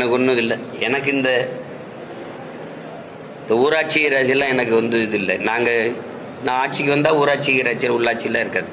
எனக்கு ஒன்றும் இல்லை. எனக்கு இந்த ஊராட்சி ராஜெல்லாம் எனக்கு இது இல்லை. நான் ஆட்சிக்கு வந்தால் ஊராட்சி ராஜ்யம் உள்ளாட்சியெலாம் இருக்காது.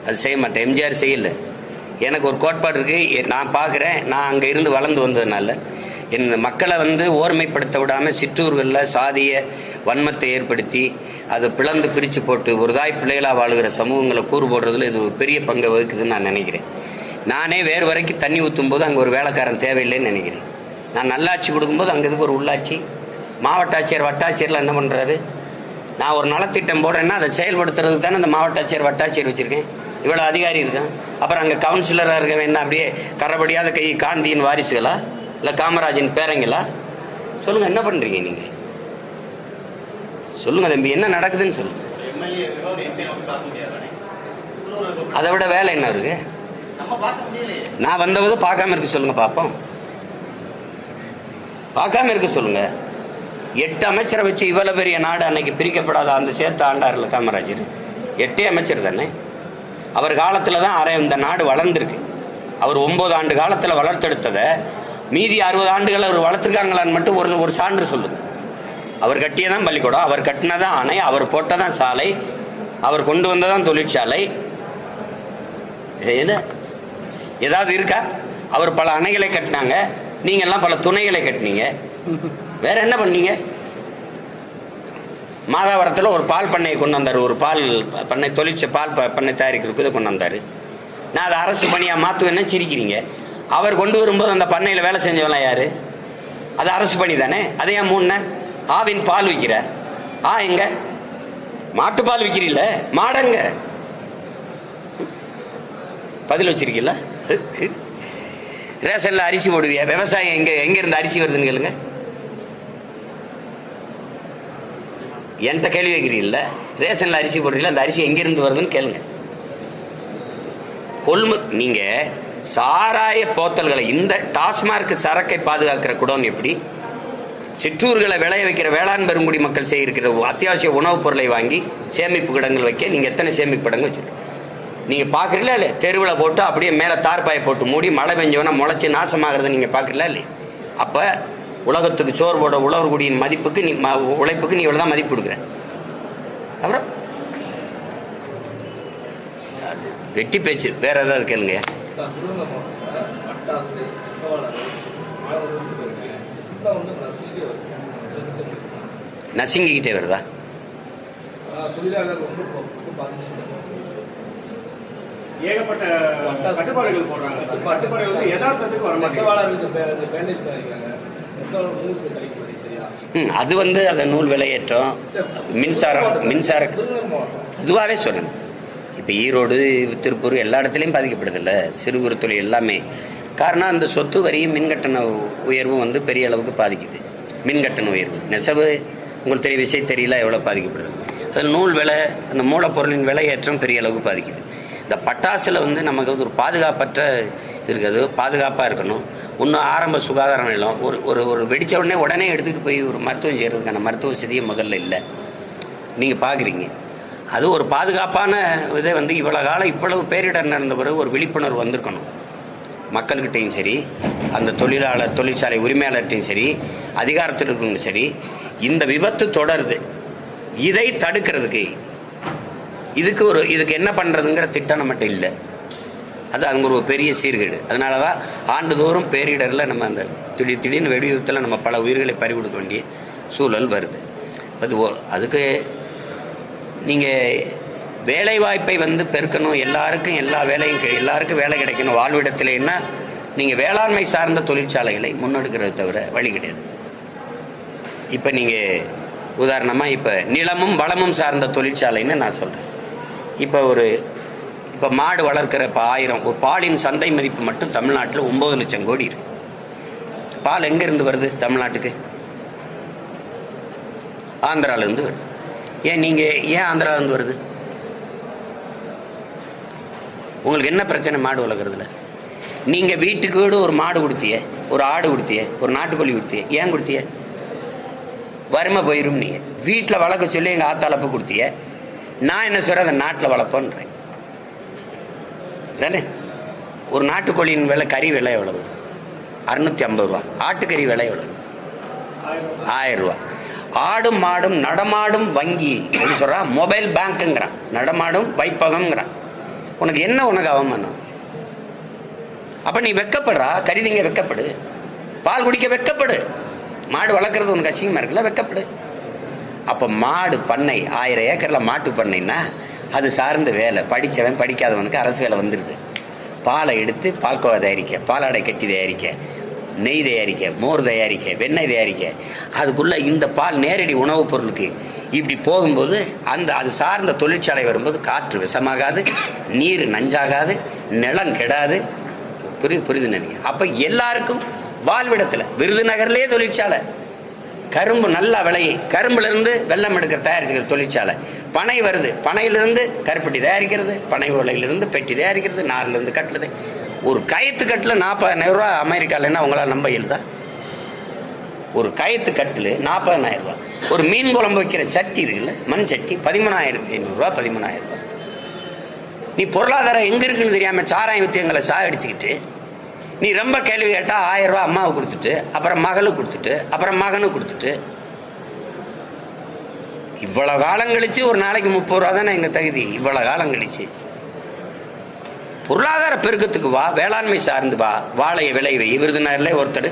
அது செய்ய மாட்டேன். எம்ஜிஆர் செய்யலை. எனக்கு ஒரு கோட்பாடு இருக்குது. நான் பார்க்குறேன். நான் அங்கே இருந்து வளர்ந்து வந்ததுனால என் மக்களை ஓர்மைப்படுத்த விடாமல் சிற்றூர்களில் சாதிய வன்மத்தை ஏற்படுத்தி அதை பிரித்து போட்டு ஒரு தாய் பிள்ளைகளாக வாழுகிற சமூகங்களை கூறு போடுறதுல இது ஒரு பெரிய பங்கை வகுக்குதுன்னு நான் நினைக்கிறேன். நானே வேறு வரைக்கும் தண்ணி ஊற்றும் போது அங்கே ஒரு வேலைக்காரன் தேவையில்லைன்னு நினைக்கிறேன். நான் நல்லாட்சி கொடுக்கும்போது அங்கே இதுக்கு ஒரு உள்ளாட்சி மாவட்ட ஆட்சியர் வட்டாட்சியர்லாம் என்ன பண்ணுறாரு? நான் ஒரு நலத்திட்டம் போடுறேன்னா அதை செயல்படுத்துறது தானே அந்த மாவட்ட ஆட்சியர் வட்டாட்சியர் வச்சுருக்கேன். இவ்வளோ அதிகாரி இருக்கான். அப்புறம் அங்கே கவுன்சிலராக இருக்க என்ன அப்படியே கரபடியாத கை காந்தியின் வாரிசுகளா இல்லை காமராஜின் பேரங்களா? சொல்லுங்கள், என்ன பண்ணுறீங்க நீங்கள்? சொல்லுங்கள் தம்பி, என்ன நடக்குதுன்னு சொல்லுங்கள். அதை விட வேலை என்ன இருக்கு? நான் வந்தபோது பார்க்காம இருக்க சொல்லுங்க பார்ப்போம். பார்க்காம இருக்க சொல்லுங்க. 8 அமைச்சரை வச்சு இவ்வளவு பெரிய நாடு அன்னைக்கு பிரிக்கப்படாத அந்த சேர்த்து ஆண்டார்ல காமராஜர். 8 அமைச்சர் தானே. அவர் காலத்துல தான் இந்த நாடு வளர்ந்துருக்கு. அவர் 9 ஆண்டு காலத்துல வளர்த்தெடுத்ததை மீதி 60 ஆண்டுகள் அவர் வளர்த்துருக்காங்களான்னு மட்டும் ஒரு சான்று சொல்லுங்க. அவர் கட்டியதான் பள்ளிக்கூடம், அவர் கட்டினதான் அணை, அவர் போட்டதான் சாலை, அவர் கொண்டு வந்ததான் தொழிற்சாலை. ஏதாவது இருக்கா? அவர் பல அணைகளை கட்டினாங்க, நீங்க எல்லாம் பல துணைகளை கட்டினீங்க. வேற என்ன பண்ணீங்க? மாதாவரத்தில் ஒரு பால் பண்ணையை கொண்டு வந்தார். ஒரு பால் பண்ணை பால் பண்ணை தயாரிக்கிறதுக்கு இதை கொண்டு வந்தார். நான் அதை அரசு பணியாக மாற்றுவேன்னா சிரிக்கிறீங்க. அவர் கொண்டு வரும்போது அந்த பண்ணையில் வேலை செஞ்சவெல்லாம் யாரு? அது அரசு பணி தானே. அதையா மூணு ஆவின் பால் விற்கிற எங்க மாட்டுப்பால் விற்கிறீல்ல, மாடங்க பதில் வச்சிருக்கீல்ல. ரேஷன்ல அரிசி போடுவியா? விவசாயம் எங்க இருந்து அரிசி வருதுன்னு கேளுங்க. என்கிட்ட கேள்வி வைக்கிறீங்கல்ல. ரேஷன்ல அரிசி போடுறீங்களா, அந்த அரிசி எங்க இருந்து வருதுன்னு கேளுங்க. நீங்க சாராய போத்தல்களை இந்த டாஸ்மார்க் சரக்கை பாதுகாக்கிற குடோன் எப்படி? சிற்றூர்களை விளைய வைக்கிற வேளாண் பெருங்குடி மக்கள் செய்கிற அத்தியாவசிய உணவுப் பொருளை வாங்கி சேமிப்பு கிடங்கள் வைக்க நீங்க எத்தனை சேமிப்பு கிடங்கு வச்சிருக்கீங்க? நீங்க பாக்குறீங்களா இல்லையா? தெருவில் போட்டு அப்படியே மேல தார்பாயை போட்டு மூடி மழை பெஞ்சவனா முளைச்சு நாசமாகிறத நீங்க பாக்குறீங்களா இல்லையா? அப்ப உலகத்துக்கு சோறு போட உழவர்குடியின் மதிப்புக்கு நீ உழைப்புக்கு நீ இவ்வளவுதான் மதிப்பு கொடுக்குற. அப்புறம் வெட்டி பேச்சு. வேற ஏதாவது கேளுங்க. நசிங்கிக்கிட்டே வருதா? ஏகப்பட்ட கட்டுப்பாடுகள் போடுறாங்க. கட்டுப்பாடுகள் யதார்த்தத்துக்கு வர மாட்டேங்குது. அது அதை நூல் விலையேற்றம், மின்சாரம் இதுவாகவே சொல்லணும். இப்போ ஈரோடு, திருப்பூர் எல்லா இடத்துலையும் பாதிக்கப்படுது இல்லை சிறு குறு தொழில் எல்லாமே. காரணம் அந்த சொத்து வரியும் மின்கட்டண உயர்வும் பெரிய அளவுக்கு பாதிக்குது. மின்கட்டண உயர்வு நெசவு உங்களுக்கு தெரியல எவ்வளோ பாதிக்கப்படுது. அதில் நூல் விலை, அந்த மூலப்பொருளின் விலையேற்றம் பெரிய அளவுக்கு பாதிக்குது. இந்த பட்டாசுல நமக்கு ஒரு பாதுகாப்பற்ற இருக்குது. பாதுகாப்பாக இருக்கணும். இன்னும் ஆரம்ப சுகாதார நிலம் ஒரு வெடிச்ச உடனே எடுத்துகிட்டு போய் ஒரு மருத்துவம் செய்கிறதுக்கான மருத்துவ வசதியே முதல்ல இல்லை. நீங்கள் பார்க்குறீங்க. அது ஒரு பாதுகாப்பான இதை இவ்வளோ காலம் இவ்வளவு பேரிடர் நடந்த பிறகு ஒரு விழிப்புணர்வு வந்திருக்கணும். மக்கள்கிட்டையும் சரி, அந்த தொழிற்சாலை உரிமையாளர்கிட்டையும் சரி, அதிகாரத்தில் இருக்கணும் சரி. இந்த விபத்து தொடருது. இதை தடுக்கிறதுக்கு இதுக்கு என்ன பண்ணுறதுங்கிற திட்டம் மட்டும் இல்லை. அது அங்கே ஒரு பெரிய சீர்கேடு. அதனால தான் ஆண்டுதோறும் பேரிடரில் நம்ம அந்த திடீர்னு வெடிவிபத்தில் நம்ம பல உயிர்களை பறிகொடுக்க வேண்டிய சூழல் வருது. அதுக்கு நீங்கள் வேலை வாய்ப்பை பெருக்கணும். எல்லாருக்கும் எல்லா வேலையும் எல்லாருக்கும் வேலை கிடைக்கணும் வாழ்விடத்திலேன்னா நீங்கள் வேளாண்மை சார்ந்த தொழிற்சாலைகளை முன்னெடுக்கிறத தவிர வழி கிடையாது. இப்போ நீங்கள் உதாரணமாக இப்போ நிலமும் வளமும் சார்ந்த தொழிற்சாலைன்னு நான் சொல்கிறேன். இப்போ மாடு வளர்க்கிற 1000 ஒரு பாலின் சந்தை மதிப்பு மட்டும் தமிழ்நாட்டில் 9 லட்சம் கோடி இருக்கு. பால் எங்கேருந்து வருது தமிழ்நாட்டுக்கு? ஆந்திராவிலேருந்து வருது. ஏன் ஆந்திராவிலேருந்து வருது? உங்களுக்கு என்ன பிரச்சனை மாடு வளர்க்குறதுல? நீங்கள் வீட்டுக்கு வீடு ஒரு மாடு கொடுத்திய, ஒரு ஆடு கொடுத்திய, ஒரு நாட்டுக்கோழி கொடுத்திய. ஏன் கொடுத்திய? வறுமை போயிரும். நீங்கள் வீட்டில் வளர்க்க சொல்லி எங்கள் ஆத்தாளப்ப கொடுத்திய. நான் என்ன சொல்கிறேன்? அதை நாட்டில் வளர்ப்போன்றேன் தானே. ஒரு நாட்டுக்கோழியின் விலை, கறி விலை எவ்வளவு? 650 ரூபா. ஆட்டுக்கறி விலை எவ்வளவு? 1000 ரூபா. ஆடும் மாடும் நடமாடும் வங்கி எப்படி சொல்றான்? மொபைல் பேங்க்குங்கிறான், நடமாடும் வைப்பகம்ங்கிறான். உனக்கு என்ன உனக்கு அவமானம்? அப்ப நீ வெக்கப்படுறா? கறிதிங்க வெக்கப்படு, பால் குடிக்க வெக்கப்படு. மாடு வளர்க்கறது உனக்கு அசிங்கமா இருக்குல்ல, வெக்கப்படு. அப்ப மாடு பண்ணை 1000 ஏக்கர்ல மாட்டு பண்ணைன்னா அது சார்ந்த வேலை. படிச்சவன் படிக்காதவனுக்கு அரசு வேலை வந்துருது. பாலை எடுத்து பால்கோவா தயாரிக்க, பாலாடை கட்டி தயாரிக்க, நெய் தயாரிக்க, மோர் தயாரிக்க, வெண்ணெய் தயாரிக்க, அதுக்குள்ள இந்த பால் நேரடி உணவுப் பொருளுக்கு இப்படி போகும்போது அது சார்ந்த தொழிற்சாலை வரும்போது காற்று விஷமாகாது, நீர் நஞ்சாகாது, நிலம் கெடாது. புரியுது நினைக்க. அப்ப எல்லாருக்கும் வாழ்விடத்துல விருதுநகர்லயே தொழிற்சாலை, கரும்பு நல்லா விளையும், கரும்புல இருந்து வெள்ளம் எடுக்கிற தயாரிக்கிற தொழிற்சாலை. பனை வருது, பனையிலிருந்து கருப்பட்டி தயாரிக்கிறது, பனை ஓலையிலிருந்து பெட்டி தயாரிக்கிறது, நார்ல இருந்து கட்டுறது. ஒரு கயத்து கட்டுல 40,000 ரூபா அமெரிக்காலன்னா உங்களால் நம்ப இயலுதா? ஒரு கயத்து கட்டுல 40,000 ரூபா. ஒரு மீன் குழம்பு வைக்கிற சட்டி இருக்குல்ல, மண் சட்டி, 13,500 ரூபா, 13,000 ரூபா. நீ பொருளாதாரம் எங்க இருக்குன்னு தெரியாம சாராயம் வித்து எங்களை சாகடிச்சுக்கிட்டு, நீ ரொம்ப கேள்வி கேட்டா 1000 ரூபா அம்மாவுக்கு கொடுத்துட்டு, அப்புறம் மகளுக்கு கொடுத்துட்டு, அப்புறம் மகனுக்கு கொடுத்துட்டு, இவ்வளவு காலம் கழிச்சு ஒரு நாளைக்கு 30 ரூபா தானே எங்க தகுதி. இவ்வளவு காலம் கழிச்சு பொருளாதார பெருக்கத்துக்கு வா, வேளாண்மை சார்ந்து வா, வாழையை விளைவை. விருதுநகர்ல ஒருத்தர்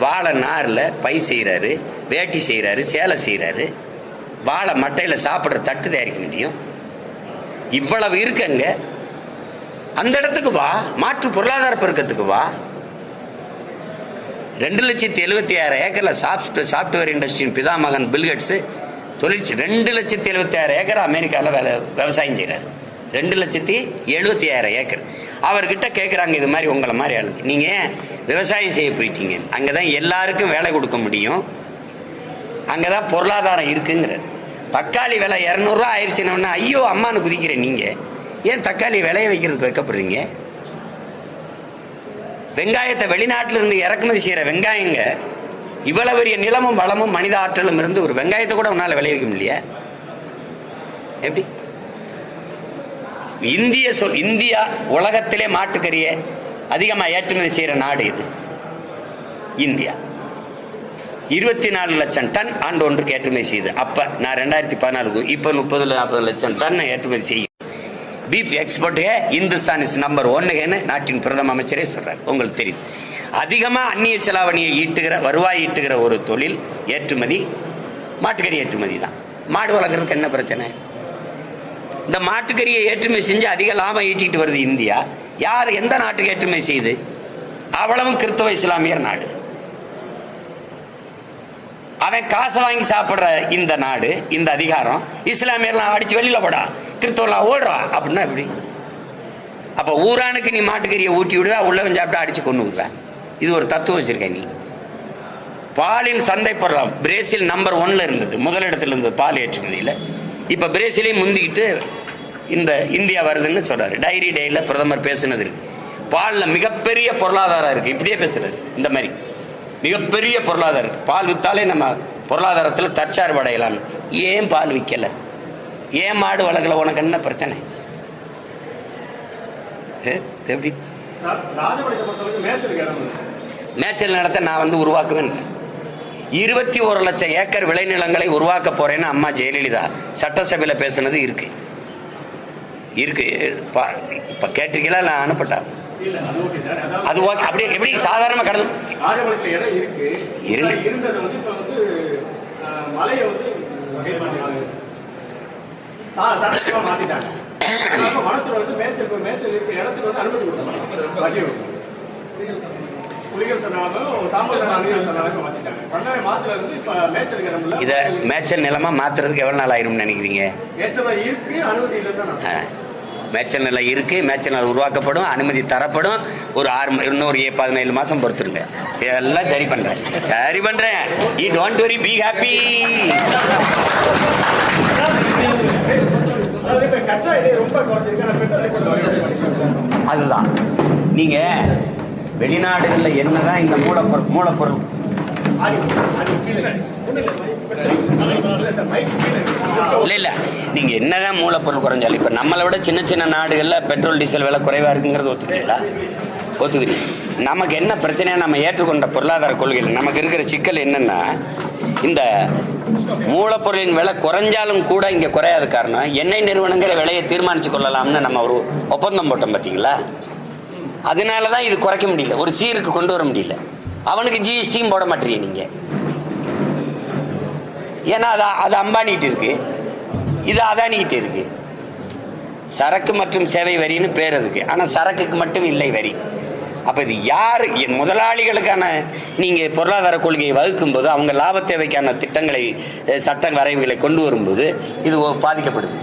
வாழை நார்ல பை செய்யறாரு, வேட்டி செய்யறாரு, சேலை செய்யறாரு, வாழை மட்டையில சாப்பிடுற தட்டு தயாரிக்க முடியும். இவ்வளவு இருக்குங்க. அந்த இடத்துக்கு வா, மாற்று பொருளாதார பெருக்கத்துக்கு வா. 2,76,000 ஏக்கர்ல சாப்ட்வேர் இண்டஸ்ட்ரியின் பிதாமகன் பில்கேட்ஸ் 2,76,000 ஏக்கர் அமெரிக்காவில் விவசாயம் செய்யறாரு. 2,76,000 ஏக்கர். அவர்கிட்ட கேட்குறாங்க, இது மாதிரி உங்களை மாதிரி ஆளுங்க, நீங்க விவசாயம் செய்ய போயிட்டீங்க, அங்கதான் எல்லாருக்கும் வேலை கொடுக்க முடியும், அங்கதான் பொருளாதாரம் இருக்குங்கிறது. தக்காளி விலை 200 ரூபா ஆயிடுச்சுன்னா ஐயோ அம்மானு குதிக்கிறேன். நீங்க ஏன் தக்காளி விளைய வைக்கிறதுக்கு வைக்கப்படுறீங்க? வெங்காயத்தை வெளிநாட்டில இருந்து இறக்குமதி செய்யற வெங்காயங்க, இவ்வளவு பெரிய நிலமும் வளமும் மனித ஆற்றலும் இருந்து ஒரு வெங்காயத்தை கூட உன்னால விளைவிக்க முடியல. எப்படி? இந்தியா உலகத்திலே மாட்டுக்கறிய அதிகமா ஏற்றுமதி செய்யற நாடு இது. இந்தியா 24 லட்சம் டன் ஆண்டு ஒன்றுக்கு ஏற்றுமதி செய்யுது. அப்ப நான் 2014 இப்ப 30-40 லட்சம் டன் ஏற்றுமதி செய்யும். Beef export Hindustan is number 1 நாட்டின் பிரதம அமைச்சரே சொல்றாரு. உங்களுக்கு தெரியும். அதிகமா அந்நிய செலாவணியை வருவாய் ஈட்டுகிற ஒரு தொழில் ஏற்றுமதி, மாட்டுக்கறி ஏற்றுமதி தான். மாடு வளர்க்கறதுக்கு என்ன பிரச்சனை? இந்த மாட்டுக்கறியை ஏற்றுமதி செஞ்சு அதிக லாபம் ஈட்டிட்டு வருது இந்தியா. யார் எந்த நாட்டுக்கு ஏற்றுமதி செய்யுது? அவ்வளவும் கிறிஸ்தவ இஸ்லாமியர் நாடு. அவன் காசை வாங்கி சாப்பிடுற இந்த நாடு, இந்த அதிகாரம் இஸ்லாமியர்லாம் அடிச்சு வெளியில போடா, கிறிஸ்தவெல்லாம் ஓடுறா அப்படின்னா எப்படி? அப்ப ஊரானுக்கு நீ மாட்டுக்கறியை ஊட்டி விடுவா, உள்ளவன் சாப்பிட்டா அடிச்சு கொண்டு விடுவேன். இது ஒரு தத்துவம் வச்சிருக்க நீ. பாலின் சந்தை பொருளாம் பிரேசில் நம்பர் 1 இருந்தது, முதலிடத்தில் இருந்தது பால் ஏற்றுமதியில். இப்ப பிரேசிலையும் முந்திக்கிட்டு இந்த இந்தியா வருதுன்னு சொல்றாரு. டைரி டேல பிரதமர் பேசுனது இருக்கு. பால்ல மிகப்பெரிய பொருளாதாரம் இருக்கு. இப்படியே பேசுறாரு. இந்த மாதிரி மிகப்பெரிய பொருளாதாரம் இருக்கு. பால் வித்தாலே நம்ம பொருளாதாரத்தில் தற்சார்பு அடையலாம். ஏன் பால் விற்கல? ஏன் மாடு வளர்க்கல? உனக்கு என்ன பிரச்சனை? எப்படி மேய்ச்சல் நிலத்தை நான் உருவாக்குவேன். 21 லட்சம் ஏக்கர் விளைநிலங்களை உருவாக்க போறேன்னு அம்மா ஜெயலலிதா சட்டசபையில பேசுனது இருக்கு. இப்ப கேட்டிருக்கீங்களா? நான் அனுப்பட்டா அது அப்படியே எப்படி சாதாரணமா கடல் இத மேய்ச்சல் நிலமா மாத்துறதுக்கு எவ்வளவு நாள் ஆயிரும் நினைக்கிறீங்க? மேய்ச்சல் நிலம் இருக்கு, மேய்ச்சல் நிலம் உருவாக்கப்படும், அனுமதி தரப்படும். ஒரு 17 மாசம் பொறுத்துருங்க, எல்லாம் சரி பண்றேன். You don't worry, be happy. அதுதான் நீங்க வெளிநாடுகள்ல என்னதான் இந்த மூலப்பொருள் இல்ல நீங்க என்னதான் மூலப்பொருள் குறைஞ்சாலும் இப்ப நம்மளை விட சின்ன சின்ன நாடுகள்ல பெட்ரோல் டீசல் விலை குறைவா இருக்குங்கிறது ஒத்துக்கிறீங்களா? ஒத்துக்கிறீங்க. நமக்கு என்ன பிரச்சனையா நம்ம ஏற்றுக்கொண்ட பொருளாதார கொள்கையில் நமக்கு இருக்கிற சிக்கல் என்னன்னா, இந்த மூலப்பொருளின் விலை குறைஞ்சாலும் கூட இங்க குறையாத காரணம் எண்ணெய் நிறுவனங்கிற விலையை தீர்மானிச்சு கொள்ளலாம்னு நம்ம ஒரு ஒப்பந்தம் போட்டோம் பார்த்தீங்களா. அதனாலதான் இது குறைக்க முடியல, ஒரு சீருக்கு கொண்டு வர முடியல. அவனுக்கு ஜிஎஸ்டியும் போட மாட்டீங்க நீங்க, ஏன்னா அது அம்பானிட்டு இருக்கு, இது அதானிக்கிட்டு இருக்கு. சரக்கு மற்றும் சேவை வரின்னு பேர் அதுக்கு, ஆனா சரக்குக்கு மட்டும் இல்லை வரி. அப்ப இது யாரு முதலாளிகளுக்கான நீங்க பொருளாதார கொள்கையை வகுக்கும் போது அவங்க லாப தேவைக்கான திட்டங்களை சட்ட வரைவுகளை கொண்டு வரும்போது இது பாதிக்கப்படுது.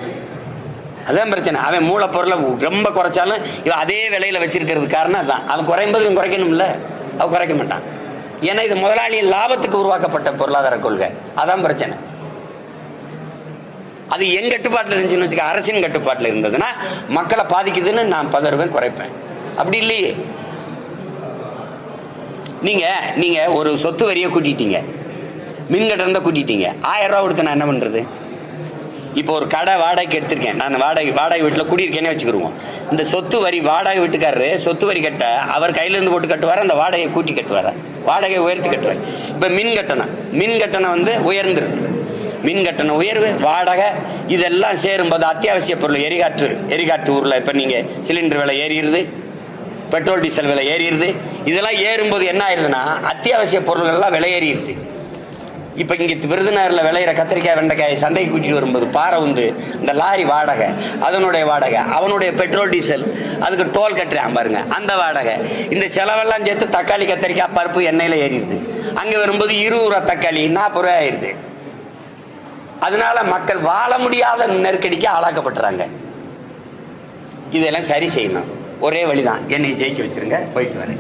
அதான் பிரச்சனை. அவன் மூலப்பொருளை ரொம்ப குறைச்சாலும் இவன் அதே விலையில வச்சிருக்கிறது காரணம் அதான். அவன் குறையும் போது இவன் குறைக்கணும்ல, அவன் குறைக்க மாட்டான். ஏன்னா இது முதலாளியின் லாபத்துக்கு உருவாக்கப்பட்ட பொருளாதார கொள்கை. அதான் பிரச்சனை. அது என் கட்டுப்பாட்டில் இருந்துச்சுன்னு வச்சுக்க, அரசின் கட்டுப்பாட்டில் இருந்ததுன்னா மக்களை பாதிக்குதுன்னு நான் பதறுவேன், குறைப்பேன். அப்படி இல்லையே. நீங்க ஒரு சொத்து வரியை கூட்டிட்டீங்க, மின் கட்டணத்தை கூட்டிட்டீங்க, 1000 ரூபா கொடுத்து நான் என்ன பண்றது? இப்போ ஒரு கடை வாடகைக்கு எடுத்திருக்கேன், நான் வாடகை வீட்டில் குடியிருக்கேனே வச்சுக்கிருவோம். இந்த சொத்து வரி வாடகை வீட்டுக்காரரு சொத்து வரி கட்ட அவர் கையில இருந்து போட்டு கட்டுவார், அந்த வாடகையை கூட்டி கட்டுவார், வாடகையை உயர்த்தி கட்டுவார். இப்ப மின் கட்டணம் வந்து உயர்ந்துருது. மின் கட்டண உயர்வு, வாடகை இதெல்லாம் சேரும்போது அத்தியாவசிய பொருள் எரிகாற்று ஊர்ல இப்ப நீங்க சிலிண்டர் விலை ஏறிடுது, பெட்ரோல் டீசல் விலை ஏறிடுது. இதெல்லாம் ஏறும்போது என்ன ஆயிருதுன்னா அத்தியாவசிய பொருள்கள் எல்லாம் விலை ஏறிடுது. இப்ப இங்க விருதுநகர்ல விளையிற கத்திரிக்காய் வெண்டைக்காய் சந்தைக்கு கூட்டிட்டு வரும்போது பாறை வந்து இந்த லாரி வாடகை, அதனுடைய வாடகை, அவனுடைய பெட்ரோல் டீசல், அதுக்கு டோல் கட்டுறான் பாருங்க, அந்த வாடகை, இந்த செலவெல்லாம் சேர்த்து தக்காளி கத்திரிக்காய் பருப்பு எண்ணெயில ஏறிடுது. அங்க வரும்போது 20 ரூபா தக்காளி 40 ரூபாய் ஆயிருது. அதனால மக்கள் வாழ முடியாத நெருக்கடிக்கு ஆளாக்கப்படுறாங்க. இதெல்லாம் சரி செய்யணும். ஒரே வழிதான், என்னை ஜெயிக்க வச்சிருங்க, போயிட்டு வரேன்.